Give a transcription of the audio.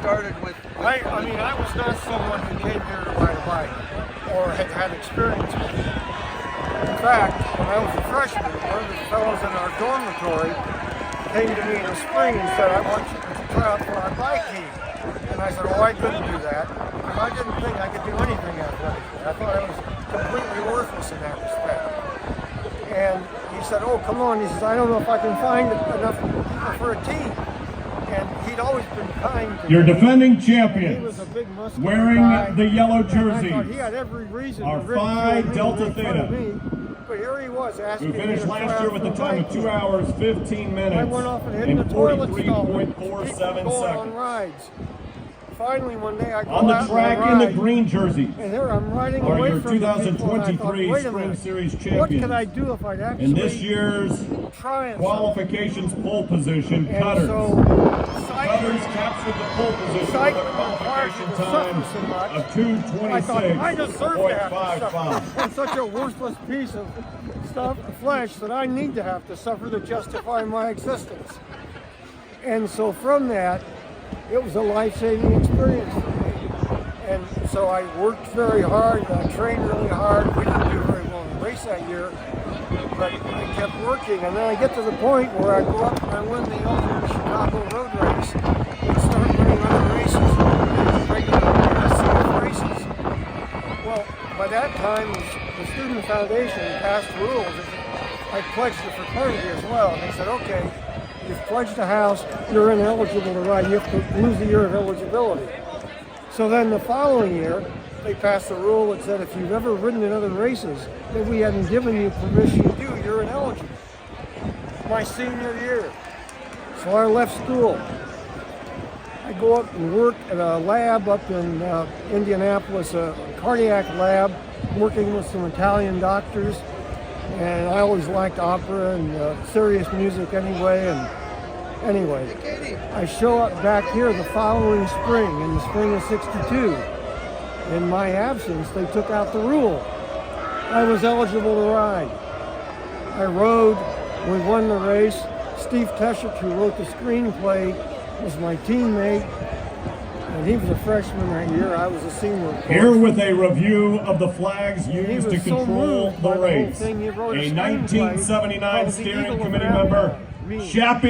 started with I was not someone who came here to ride a bike or had had experience with it. In fact, when I was a freshman, one of the fellows in our dormitory came to me in the spring and said, I want you to try out for our bike heat. And I said, oh, I couldn't do that, because I didn't think I could do anything athletically. I thought I was completely worthless in that respect. And he said, oh, come on. He says, I don't know if I can find enough people for a team. And he'd always been kind to Your me. defending champions, He was a big muscular wearing guy. the yellow And I thought he jerseys, had every reason are to ridicule Phi me Delta and make fun of Theta, me. But here he was asking who me finished to try last year out with for a time of bike 2 team. hours, 15 minutes, I went off and hid in and the toilet stall with 43.47 people going on seconds. rides. Finally, one day I go On the out track and I in the ride, green jerseys and here I'm riding are away your from the people, and I thought, 2023 wait a Spring minute, Series what could I champions. do if I'd actually In this year's try it? qualifications pole position, And Cutters. so, Cutters captured the pole position with a qualification time of I thought, I deserve to have to 2:26.55. suffer. I'm such a worthless piece of stuff, flesh, that I need to have to suffer to justify my existence. And so from that, it was a life-saving experience for me. And so I worked very hard, I trained really hard. We didn't do very well in the race that year, but I kept working. And then I get to the point where I go up and I win the Ultimate Chicago Road Race and start winning other races, regular USCF races. Well, by that time, the Student Foundation passed rules. I pledged the fraternity as well. And they said, okay, you've pledged the house, you're ineligible to ride. You have to lose a year of eligibility. So then the following year, they passed a rule that said if you've ever ridden in other races that we hadn't given you permission to do, you're ineligible. My senior year. So I left school. I go up and work at a lab up in Indianapolis, a cardiac lab, working with some Italian doctors. And I always liked opera and serious music anyway. Anyway, I show up back here the following spring, in the spring of '62. In my absence, they took out the rule. I was eligible to ride. I rode, we won the race. Steve Teschuk, who wrote the screenplay, was my teammate, and he was a freshman that year. I was a senior. Here with a review of the flags And he used was to so control moved by the the whole race. thing, he wrote a A screenplay 1979 called The steering Eagle of committee Ravenna, member, me. Chappie.